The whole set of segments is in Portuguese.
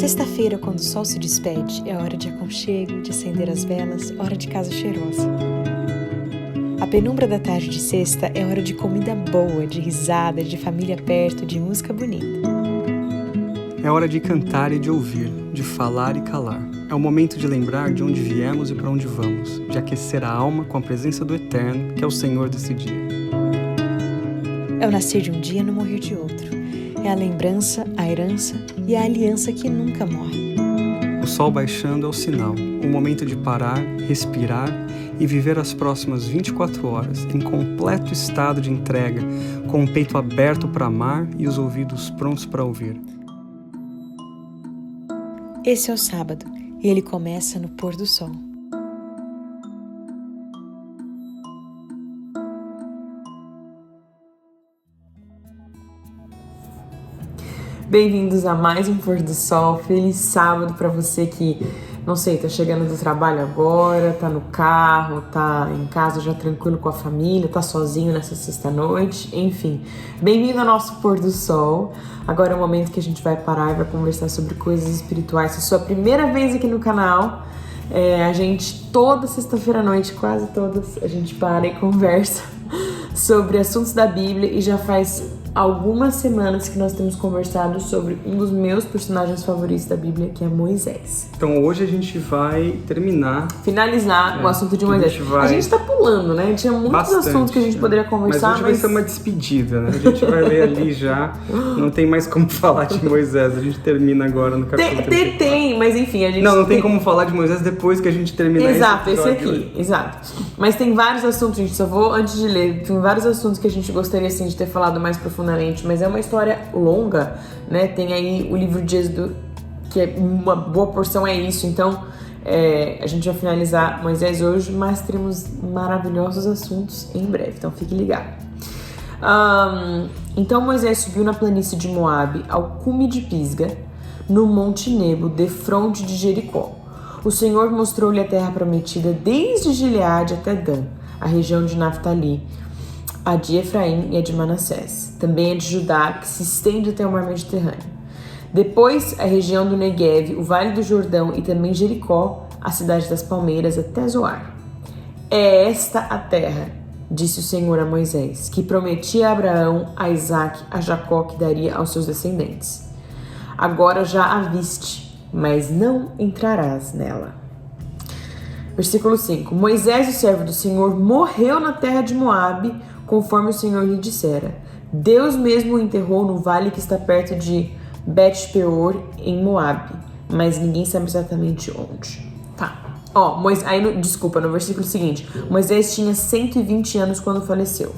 Sexta-feira, quando o sol se despede, é hora de aconchego, de acender as velas, hora de casa cheirosa. A penumbra da tarde de sexta é hora de comida boa, de risada, de família perto, de música bonita. É hora de cantar e de ouvir, de falar e calar. É o momento de lembrar de onde viemos e para onde vamos, de aquecer a alma com a presença do Eterno, que é o Senhor desse dia. É o nascer de um dia e no morrer de outro. É a lembrança, a herança e a aliança que nunca morre. O sol baixando é o sinal, o momento de parar, respirar e viver as próximas 24 horas em completo estado de entrega, com o peito aberto para amar e os ouvidos prontos para ouvir. Esse é o sábado e ele começa no pôr do sol. Bem-vindos a mais um Pôr do Sol. Feliz sábado para você que, não sei, tá chegando do trabalho agora, tá no carro, tá em casa já tranquilo com a família, tá sozinho nessa sexta-noite, enfim. Bem-vindo ao nosso Pôr do Sol. Agora é o momento que a gente vai parar e vai conversar sobre coisas espirituais. Se é a sua primeira vez aqui no canal, a gente toda sexta-feira à noite, quase todas, a gente para e conversa sobre assuntos da Bíblia e já faz algumas semanas que nós temos conversado sobre um dos meus personagens favoritos da Bíblia, que é Moisés. Então hoje a gente vai finalizar o assunto de Moisés. A gente tá pulando, né? Tinha muitos assuntos que a gente poderia conversar, mas hoje vai ser uma despedida, né? A gente vai ler ali já, não tem mais como falar de Moisés, a gente termina agora no capítulo 34. Tem, mas enfim, a gente... Não tem como falar de Moisés depois que a gente terminar esse aqui, exato. Mas tem vários assuntos, gente, só vou, antes de ler, tem vários assuntos que a gente gostaria, assim, de ter falado mais profundamente, mas é uma história longa, né? Tem aí o livro de Êxodo, que é uma boa porção é isso, então a gente vai finalizar Moisés hoje, mas teremos maravilhosos assuntos em breve, então fique ligado. Então Moisés subiu na planície de Moabe, ao cume de Pisga, no monte Nebo, defronte de Jericó. O Senhor mostrou-lhe a terra prometida desde Gileade até Dan, a região de Naftali, a de Efraim e a de Manassés, também a de Judá, que se estende até o mar Mediterrâneo. Depois, a região do Negueve, o Vale do Jordão e também Jericó, a cidade das palmeiras, até Zoar. É esta a terra, disse o Senhor a Moisés, que prometia a Abraão, a Isaque, a Jacó, que daria aos seus descendentes. Agora já a viste, mas não entrarás nela. Versículo 5. Moisés, o servo do Senhor, morreu na terra de Moabe, conforme o Senhor lhe dissera. Deus mesmo o enterrou no vale que está perto de Bet-peor, em Moabe, mas ninguém sabe exatamente onde. Tá. No versículo seguinte. Moisés tinha 120 anos quando faleceu,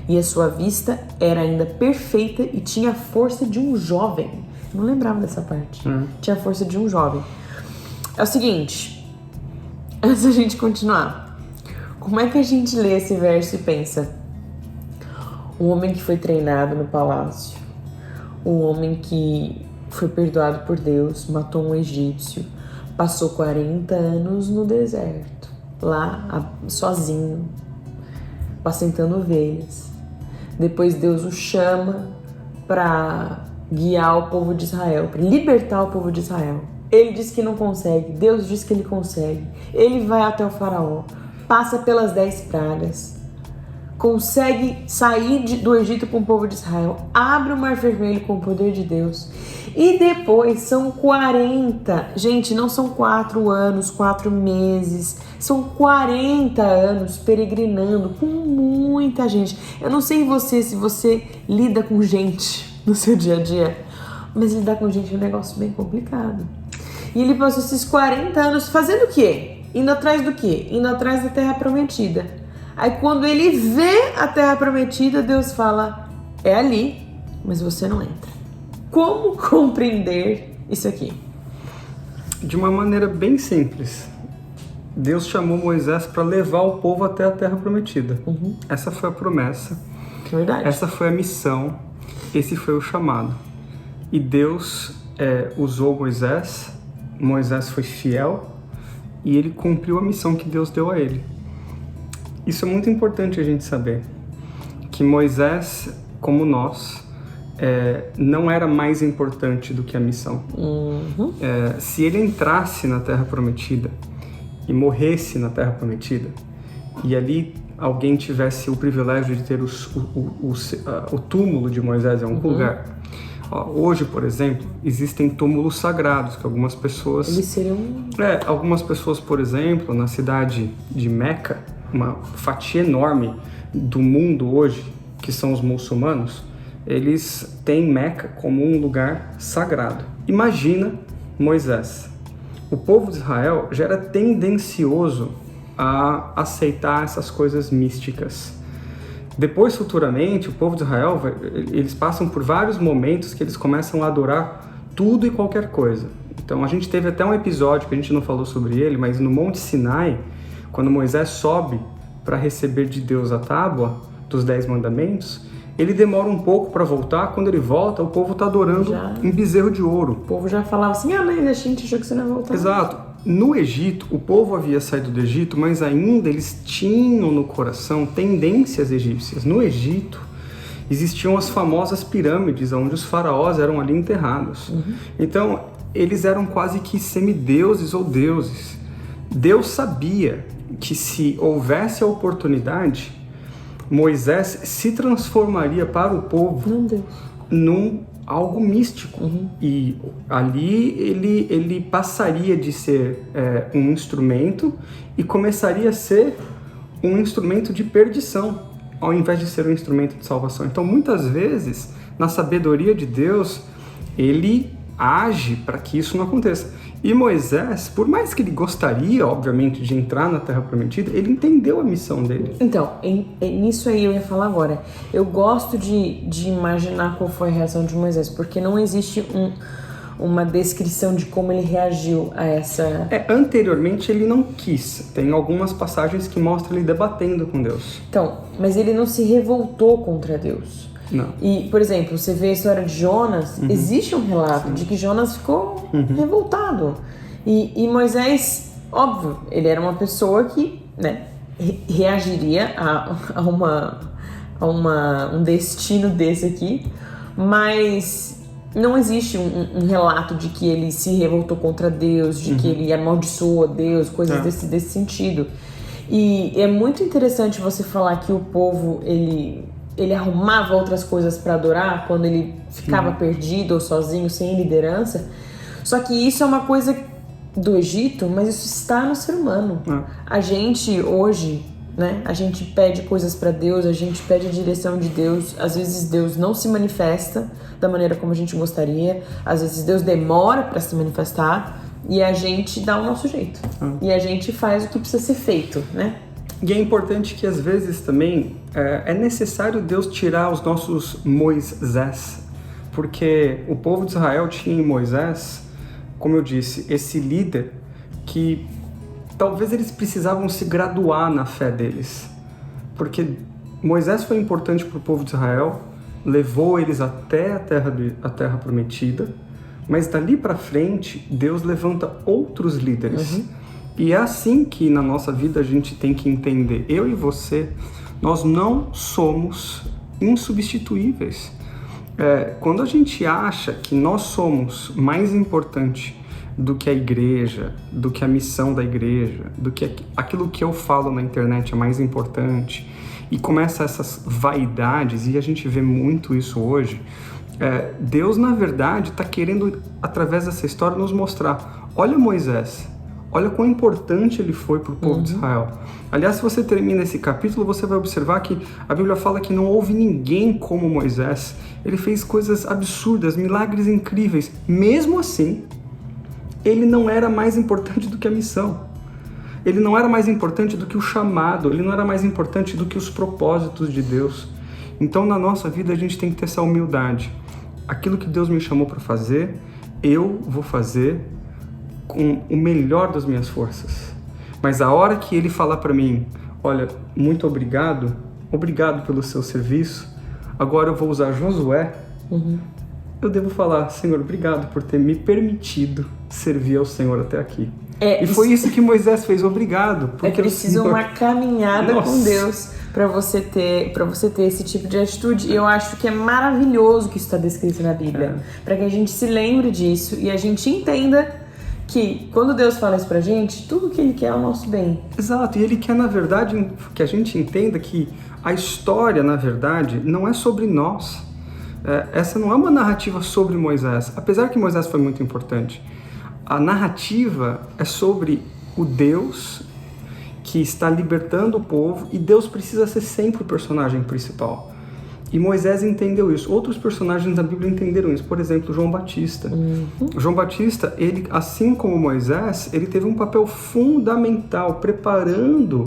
e a sua vista era ainda perfeita e tinha a força de um jovem. Não lembrava dessa parte. Tinha a força de um jovem. É o seguinte, antes da gente continuar, como é que a gente lê esse verso e pensa? Um homem que foi treinado no palácio, um homem que foi perdoado por Deus, matou um egípcio, passou 40 anos no deserto, lá sozinho, apacentando ovelhas. Depois Deus o chama para guiar o povo de Israel, para libertar o povo de Israel. Ele diz que não consegue, Deus diz que ele consegue. Ele vai até o faraó, passa pelas 10 pragas, consegue sair do Egito com o povo de Israel, abre o Mar Vermelho com o poder de Deus. E depois são 40, gente, não são 4 anos, 4 meses, são 40 anos peregrinando com muita gente. Eu não sei se você lida com gente no seu dia a dia, mas lidar com gente é um negócio bem complicado. E ele passou esses 40 anos fazendo o quê? Indo atrás do quê? Indo atrás da Terra Prometida. Aí quando ele vê a Terra Prometida, Deus fala, é ali, mas você não entra. Como compreender isso aqui? De uma maneira bem simples. Deus chamou Moisés para levar o povo até a Terra Prometida. Essa foi a promessa. Verdade. Essa foi a missão. Esse foi o chamado. E Deus usou Moisés. Moisés foi fiel e ele cumpriu a missão que Deus deu a ele. Isso é muito importante a gente saber, que Moisés, como nós, não era mais importante do que a missão. Se ele entrasse na Terra Prometida e morresse na Terra Prometida, e ali alguém tivesse o privilégio de ter o túmulo de Moisés em algum lugar. Hoje, por exemplo, existem túmulos sagrados que algumas pessoas... Eles seriam... algumas pessoas, por exemplo, na cidade de Meca, uma fatia enorme do mundo hoje, que são os muçulmanos, eles têm Meca como um lugar sagrado. Imagina Moisés. O povo de Israel já era tendencioso a aceitar essas coisas místicas. Depois, futuramente, o povo de Israel, eles passam por vários momentos que eles começam a adorar tudo e qualquer coisa. Então, a gente teve até um episódio que a gente não falou sobre ele, mas no Monte Sinai, quando Moisés sobe para receber de Deus a tábua dos 10 mandamentos, ele demora um pouco para voltar. Quando ele volta, o povo está adorando um bezerro de ouro. O povo já falava assim, mas a gente achou que você não ia voltar. Exato. No Egito, o povo havia saído do Egito, mas ainda eles tinham no coração tendências egípcias. No Egito, existiam as famosas pirâmides, onde os faraós eram ali enterrados. Então, eles eram quase que semideuses ou deuses. Deus sabia que se houvesse a oportunidade, Moisés se transformaria para o povo num algo místico. E ali ele passaria de ser um instrumento e começaria a ser um instrumento de perdição, ao invés de ser um instrumento de salvação. Então, muitas vezes, na sabedoria de Deus, ele age para que isso não aconteça. E Moisés, por mais que ele gostaria, obviamente, de entrar na Terra Prometida, ele entendeu a missão dele. Então, nisso aí eu ia falar agora. Eu gosto de imaginar qual foi a reação de Moisés, porque não existe uma descrição de como ele reagiu a essa... Anteriormente ele não quis. Tem algumas passagens que mostram ele debatendo com Deus. Então, mas ele não se revoltou contra Deus. Não. E, por exemplo, você vê a história de Jonas, existe um relato de que Jonas ficou revoltado. E Moisés, óbvio, ele era uma pessoa que reagiria a um destino desse aqui, mas não existe um relato de que ele se revoltou contra Deus, de que ele amaldiçoou a Deus, coisas desse sentido. E é muito interessante você falar que o povo, ele arrumava outras coisas para adorar quando ele ficava perdido ou sozinho, sem liderança. Só que isso é uma coisa do Egito, mas isso está no ser humano. A gente hoje, a gente pede coisas para Deus, a gente pede a direção de Deus. Às vezes Deus não se manifesta da maneira como a gente gostaria. Às vezes Deus demora para se manifestar e a gente dá o nosso jeito. E a gente faz o que precisa ser feito, E é importante que às vezes também é necessário Deus tirar os nossos Moisés, porque o povo de Israel tinha em Moisés, como eu disse, esse líder que talvez eles precisavam se graduar na fé deles, porque Moisés foi importante para o povo de Israel, levou eles até a terra prometida, mas dali para frente Deus levanta outros líderes. E é assim que na nossa vida a gente tem que entender. Eu e você, nós não somos insubstituíveis. Quando a gente acha que nós somos mais importante do que a igreja, do que a missão da igreja, do que aquilo que eu falo na internet é mais importante, e começa essas vaidades, e a gente vê muito isso hoje, Deus, na verdade, está querendo, através dessa história, nos mostrar, olha Moisés, olha quão importante ele foi para o povo de Israel. Aliás, se você termina esse capítulo, você vai observar que a Bíblia fala que não houve ninguém como Moisés. Ele fez coisas absurdas, milagres incríveis. Mesmo assim, ele não era mais importante do que a missão. Ele não era mais importante do que o chamado. Ele não era mais importante do que os propósitos de Deus. Então, na nossa vida, a gente tem que ter essa humildade. Aquilo que Deus me chamou para fazer, eu vou fazer com o melhor das minhas forças. Mas a hora que ele falar para mim, olha, muito obrigado pelo seu serviço, agora eu vou usar Josué, eu devo falar, Senhor, obrigado por ter me permitido servir ao Senhor até aqui. E foi isso que Moisés fez, obrigado. Porque é preciso uma caminhada com Deus para você ter esse tipo de atitude. E eu acho que é maravilhoso que isso está descrito na Bíblia, para que a gente se lembre disso e a gente entenda que quando Deus fala isso pra gente, tudo que Ele quer é o nosso bem. Exato, e Ele quer, na verdade, que a gente entenda que a história, na verdade, não é sobre nós. Essa não é uma narrativa sobre Moisés, apesar que Moisés foi muito importante. A narrativa é sobre o Deus que está libertando o povo, e Deus precisa ser sempre o personagem principal. E Moisés entendeu isso. Outros personagens da Bíblia entenderam isso. Por exemplo, João Batista. João Batista, ele, assim como Moisés, ele teve um papel fundamental preparando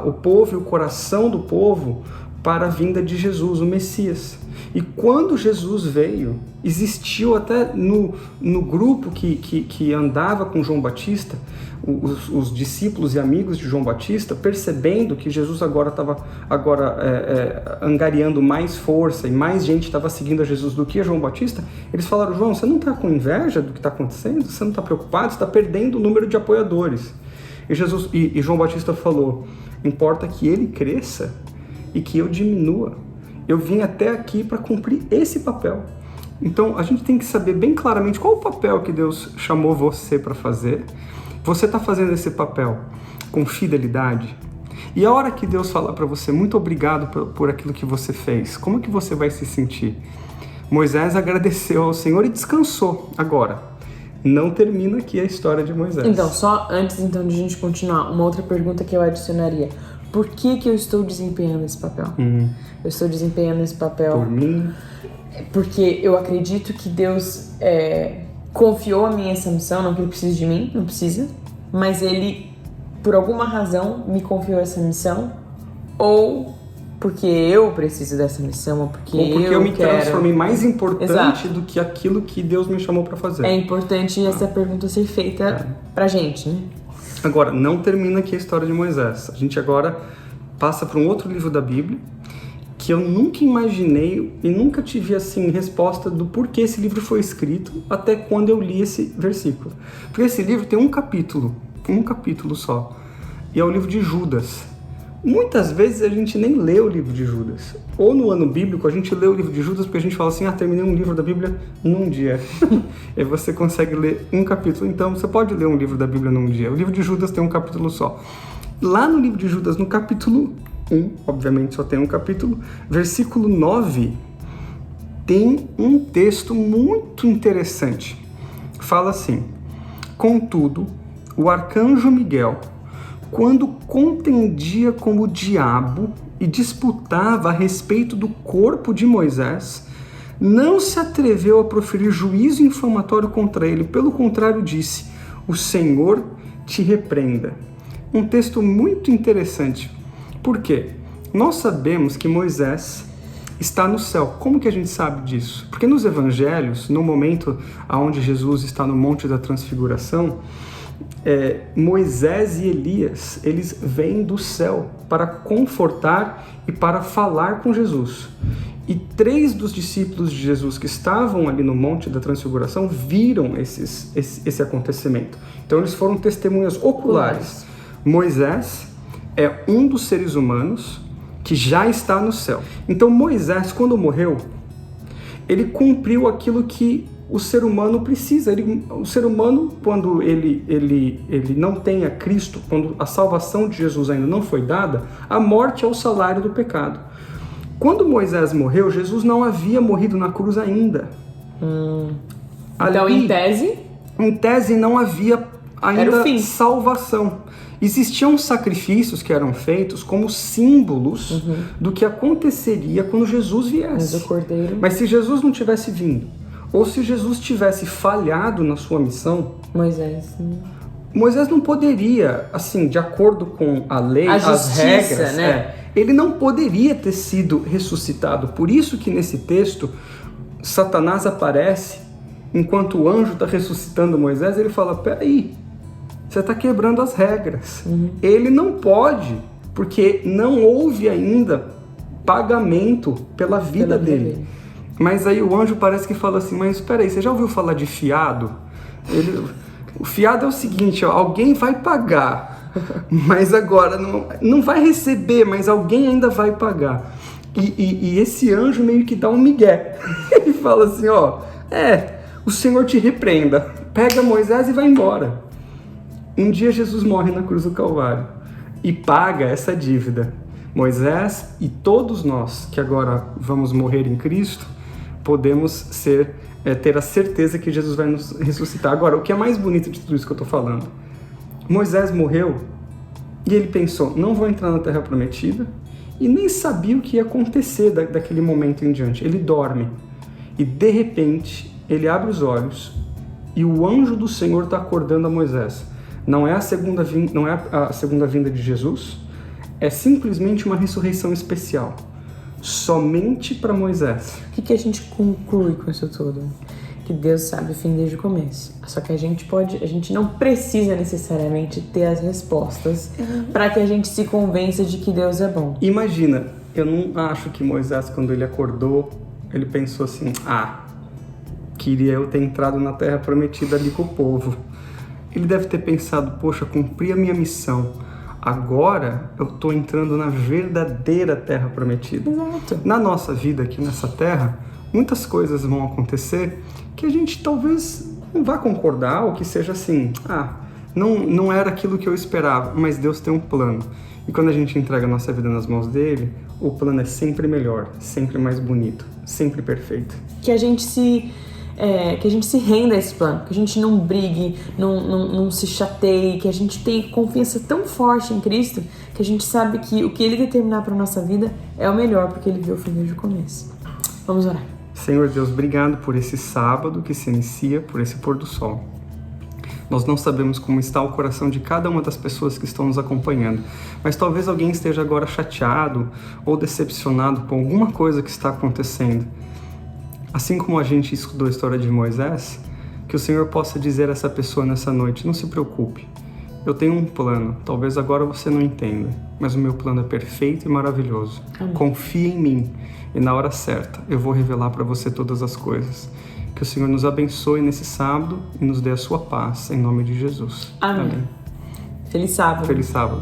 o povo e o coração do povo para a vinda de Jesus, o Messias. E quando Jesus veio, existiu até no grupo que andava com João Batista, os discípulos e amigos de João Batista, percebendo que Jesus agora estava angariando mais força e mais gente estava seguindo a Jesus do que a João Batista, eles falaram: João, você não está com inveja do que está acontecendo? Você não está preocupado? Você está perdendo o número de apoiadores. E João Batista falou: importa que ele cresça e que eu diminua. Eu vim até aqui para cumprir esse papel. Então, a gente tem que saber bem claramente qual o papel que Deus chamou você para fazer. Você está fazendo esse papel com fidelidade? E a hora que Deus falar para você, muito obrigado por aquilo que você fez, como que você vai se sentir? Moisés agradeceu ao Senhor e descansou. Agora, não termina aqui a história de Moisés. Então, só antes de a gente continuar, uma outra pergunta que eu adicionaria. Por que eu estou desempenhando esse papel? Eu estou desempenhando esse papel... Por mim? Porque eu acredito que Deus confiou a mim essa missão, não que Ele precise de mim, não precisa, mas Ele, por alguma razão, me confiou essa missão, ou porque eu preciso dessa missão, ou porque eu me transformei mais importante Exato. do que aquilo que Deus me chamou para fazer. É importante essa pergunta ser feita pra gente, né? Agora, não termina aqui a história de Moisés. A gente agora passa para um outro livro da Bíblia que eu nunca imaginei e nunca tive assim resposta do porquê esse livro foi escrito até quando eu li esse versículo. Porque esse livro tem um capítulo só, e é o livro de Judas. Muitas vezes a gente nem lê o livro de Judas. Ou no ano bíblico a gente lê o livro de Judas porque a gente fala assim: terminei um livro da Bíblia num dia. E você consegue ler um capítulo. Então você pode ler um livro da Bíblia num dia. O livro de Judas tem um capítulo só. Lá no livro de Judas, no capítulo 1, obviamente só tem um capítulo, versículo 9, tem um texto muito interessante. Fala assim: contudo, o arcanjo Miguel, quando contendia com o diabo e disputava a respeito do corpo de Moisés, não se atreveu a proferir juízo infamatório contra ele. Pelo contrário, disse: o Senhor te repreenda. Um texto muito interessante. Por quê? Nós sabemos que Moisés está no céu. Como que a gente sabe disso? Porque nos evangelhos, no momento onde Jesus está no Monte da Transfiguração, Moisés e Elias, eles vêm do céu para confortar e para falar com Jesus. E 3 dos discípulos de Jesus que estavam ali no Monte da Transfiguração viram esse acontecimento. Então eles foram testemunhas oculares. Moisés é um dos seres humanos que já está no céu. Então Moisés, quando morreu, ele cumpriu aquilo que o ser humano precisa. O ser humano, quando ele não tem a Cristo, quando a salvação de Jesus ainda não foi dada, a morte é o salário do pecado. Quando Moisés morreu, Jesus não havia morrido na cruz ainda. Então, em tese não havia ainda salvação. Existiam sacrifícios que eram feitos como símbolos do que aconteceria quando Jesus viesse. Mas se Jesus não tivesse vindo, ou se Jesus tivesse falhado na sua missão, Moisés não poderia, assim, de acordo com a lei, as regras, ele não poderia ter sido ressuscitado. Por isso que nesse texto, Satanás aparece enquanto o anjo está ressuscitando Moisés. Ele fala: peraí, você está quebrando as regras. Ele não pode, porque não houve ainda pagamento pela vida dele. Mas aí o anjo parece que fala assim: mas espera aí, você já ouviu falar de fiado? O fiado é o seguinte, alguém vai pagar mas agora não vai receber, mas alguém ainda vai pagar. E esse anjo meio que dá um migué. Ele fala assim, o Senhor te repreenda, pega Moisés e vai embora. Um dia Jesus morre na cruz do Calvário e paga essa dívida. Moisés e todos nós que agora vamos morrer em Cristo, podemos ter a certeza que Jesus vai nos ressuscitar. Agora, o que é mais bonito de tudo isso que eu estou falando? Moisés morreu e ele pensou, não vou entrar na Terra Prometida, e nem sabia o que ia acontecer daquele momento em diante. Ele dorme e, de repente, ele abre os olhos e o anjo do Senhor está acordando a Moisés. Não é a segunda vinda de Jesus, é simplesmente uma ressurreição especial, somente para Moisés. O que a gente conclui com isso tudo? Que Deus sabe o fim desde o começo. Só que a gente não precisa necessariamente ter as respostas para que a gente se convença de que Deus é bom. Imagina, eu não acho que Moisés, quando ele acordou, ele pensou assim, queria eu ter entrado na Terra Prometida ali com o povo. Ele deve ter pensado, poxa, cumpri a minha missão. Agora eu estou entrando na verdadeira Terra Prometida. Exato. Na nossa vida aqui nessa Terra, muitas coisas vão acontecer que a gente talvez não vá concordar, ou que seja assim, não era aquilo que eu esperava, mas Deus tem um plano. E quando a gente entrega a nossa vida nas mãos dele, o plano é sempre melhor, sempre mais bonito, sempre perfeito. Que a gente se renda a esse plano, que a gente não brigue, não se chateie, que a gente tenha confiança tão forte em Cristo, que a gente sabe que o que ele determinar para nossa vida é o melhor, porque ele viu o fim desde o começo. Vamos orar. Senhor Deus, obrigado por esse sábado que se inicia, por esse pôr do sol. Nós não sabemos como está o coração de cada uma das pessoas que estão nos acompanhando, mas talvez alguém esteja agora chateado ou decepcionado com alguma coisa que está acontecendo. Assim como a gente estudou a história de Moisés, que o Senhor possa dizer a essa pessoa nessa noite, não se preocupe, eu tenho um plano, talvez agora você não entenda, mas o meu plano é perfeito e maravilhoso. Amém. Confie em mim e na hora certa eu vou revelar para você todas as coisas. Que o Senhor nos abençoe nesse sábado e nos dê a sua paz, em nome de Jesus. Amém. Feliz sábado. Feliz sábado.